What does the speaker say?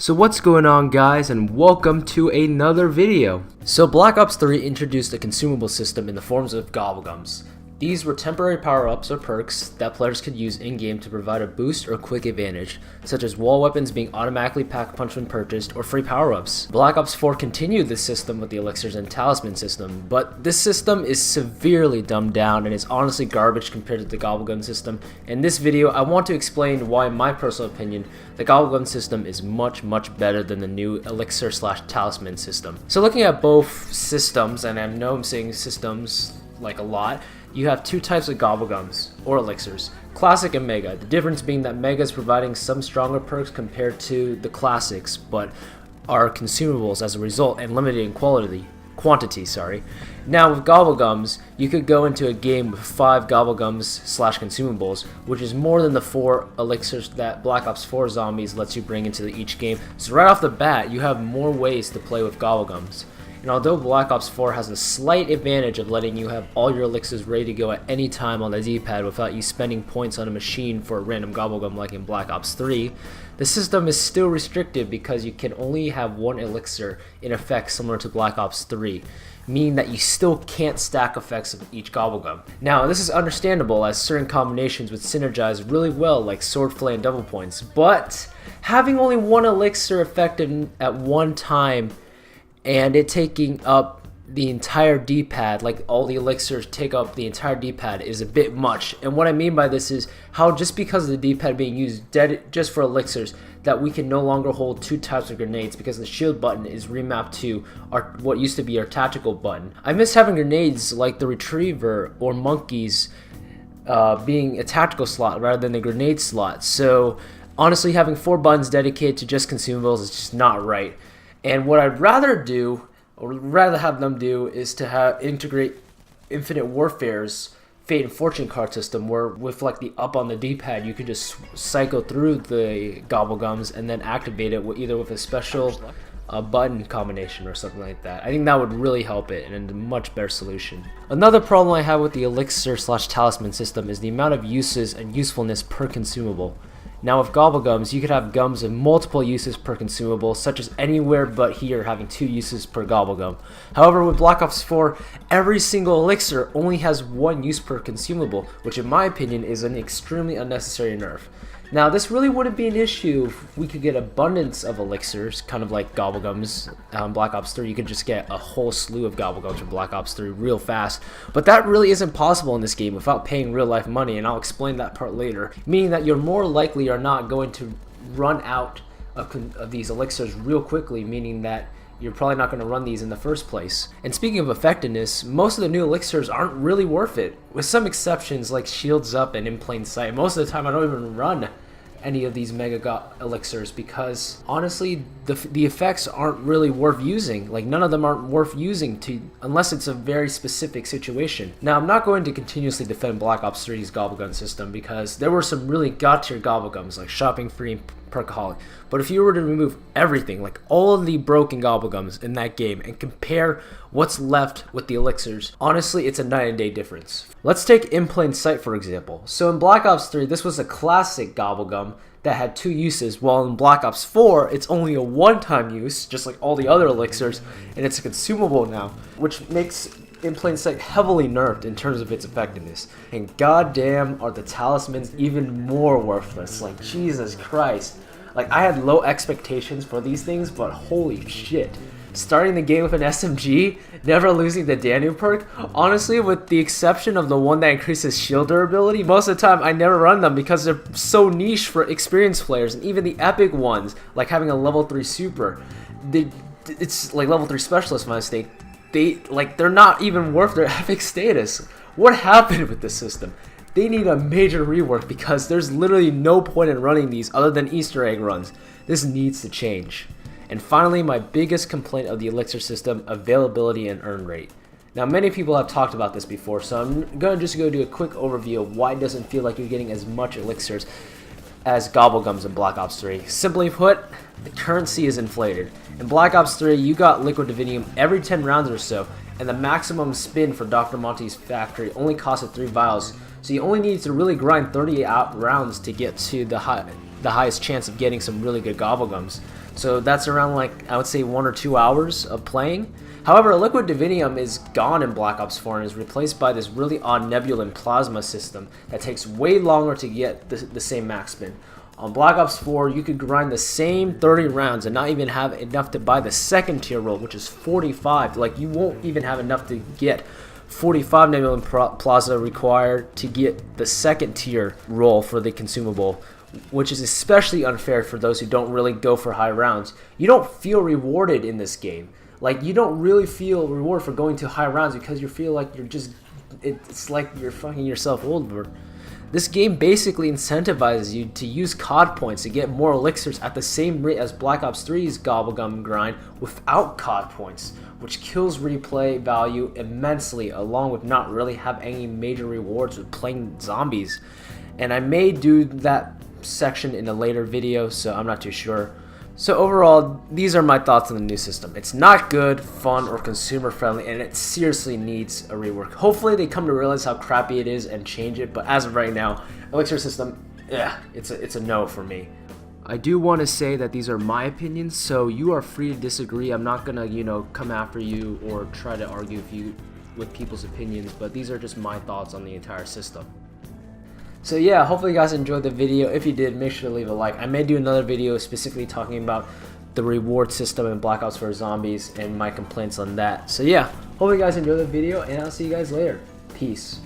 So what's going on, guys, and welcome to another video. So Black Ops 3 introduced a consumable system in the forms of Gobblegums. These were temporary power-ups or perks that players could use in-game to provide a boost or quick advantage, such as wall weapons being automatically pack-punched when purchased, or free power-ups. Black Ops 4 continued this system with the elixirs and talisman system, but this system is severely dumbed down and is honestly garbage compared to the Gobblegum system. In this video, I want to explain why, in my personal opinion, the Gobblegum system is much better than the new elixir/talisman system. So looking at both systems, and I know I'm saying systems like a lot, you have two types of Gobblegums, or elixirs, Classic and Mega. The difference being that Mega is providing some stronger perks compared to the Classics, but are consumables as a result and limited in quantity. Now with Gobblegums, you could go into a game with 5 Gobblegums/consumables, which is more than the 4 elixirs that Black Ops 4 Zombies lets you bring into each game. So right off the bat, you have more ways to play with Gobblegums. And although Black Ops 4 has a slight advantage of letting you have all your elixirs ready to go at any time on the D-pad without you spending points on a machine for a random Gobblegum like in Black Ops 3, the system is still restricted because you can only have one elixir in effect similar to Black Ops 3, meaning that you still can't stack effects of each Gobblegum. Now this is understandable as certain combinations would synergize really well like sword flay and double points, but having only one elixir effective at one time and it taking up the entire D-pad, like all the elixirs take up the entire D-pad, is a bit much. And what I mean by this is how just because of the D-pad being used just for elixirs, that we can no longer hold 2 types of grenades because the shield button is remapped to what used to be our tactical button. I miss having grenades like the retriever or monkeys being a tactical slot rather than the grenade slot. So honestly, having 4 buttons dedicated to just consumables is just not right. And what I'd rather do, or rather have them do, is to integrate Infinite Warfare's Fate and Fortune card system, where with like the up on the D-pad, you could just cycle through the Gobblegums and then activate it either with a special button combination or something like that. I think that would really help it and a much better solution. Another problem I have with the elixir/talisman system is the amount of uses and usefulness per consumable. Now with Gobblegums, you could have gums with multiple uses per consumable, such as anywhere but here having 2 uses per Gobblegum. However, with Black Ops 4, every single elixir only has 1 use per consumable, which in my opinion is an extremely unnecessary nerf. Now this really wouldn't be an issue if we could get abundance of elixirs, kind of like Gobblegums. Black Ops 3, you could just get a whole slew of Gobblegums from Black Ops 3 real fast, but that really isn't possible in this game without paying real life money, and I'll explain that part later, meaning that you're more likely are not going to run out of these elixirs real quickly, meaning that you're probably not going to run these in the first place. And speaking of effectiveness, most of the new elixirs aren't really worth it, with some exceptions like Shields Up and In Plain Sight. Most of the time I don't even run any of these mega elixirs because honestly the effects aren't really worth using. Like none of them aren't worth using unless it's a very specific situation. Now I'm not going to continuously defend Black Ops 3's Gobblegum system because there were some really god tier Gobblegums like Shopping Free and Perkaholic, but if you were to remove everything, like all of the broken Gobblegums in that game, and compare what's left with the elixirs, honestly it's a night and day difference. Let's take In Plain Sight for example. So in Black Ops 3 this was a classic Gobblegum that had 2 uses, while in Black Ops 4 it's only a one-time use just like all the other elixirs, and it's a consumable now, which makes In Plain Sight heavily nerfed in terms of its effectiveness. And goddamn are the talismans even more worthless. Like Jesus Christ. Like I had low expectations for these things, but holy shit. Starting the game with an SMG, never losing the Danu perk, honestly with the exception of the one that increases shield durability, most of the time I never run them because they're so niche for experienced players, and even the epic ones, like having a level 3 super, it's like level 3 specialist my mistake, they're not even worth their epic status. What happened with this system? They need a major rework because there's literally no point in running these other than Easter egg runs. This needs to change. And finally, my biggest complaint of the Elixir system, availability and earn rate. Now many people have talked about this before, so I'm going to just go do a quick overview of why it doesn't feel like you're getting as much elixirs as Gobblegums in Black Ops 3. Simply put, the currency is inflated. In Black Ops 3, you got Liquid Divinium every 10 rounds or so, and the maximum spin for Dr. Monty's factory only costed 3 vials, so you only need to really grind 38 rounds to get to the highest chance of getting some really good Gobblegums. So that's around, like, I would say 1 or 2 hours of playing. However, Liquid Divinium is gone in Black Ops 4 and is replaced by this really odd Nebulan Plasma system that takes way longer to get the same max spin. On Black Ops 4, you could grind the same 30 rounds and not even have enough to buy the second tier roll, which is 45. Like, you won't even have enough to get 45 Nebulan Plasma required to get the second tier roll for the consumable, which is especially unfair for those who don't really go for high rounds. You don't feel rewarded in this game. Like, you don't really feel reward for going to high rounds because you feel like you're just, it's like you're fucking yourself over. This game basically incentivizes you to use COD points to get more elixirs at the same rate as Black Ops 3's Gobblegum grind without COD points, which kills replay value immensely, along with not really have any major rewards with playing zombies. And I may do that section in a later video, so I'm not too sure. So overall, these are my thoughts on the new system. It's not good, fun, or consumer friendly, and it seriously needs a rework. Hopefully they come to realize how crappy it is and change it, but as of right now, Elixir System, yeah, it's a no for me. I do want to say that these are my opinions, so you are free to disagree. I'm not gonna, come after you or try to argue with people's opinions, but these are just my thoughts on the entire system. So yeah, hopefully you guys enjoyed the video. If you did, make sure to leave a like. I may do another video specifically talking about the reward system in Black Ops 4 Zombies and my complaints on that. So yeah, hope you guys enjoyed the video, and I'll see you guys later. Peace.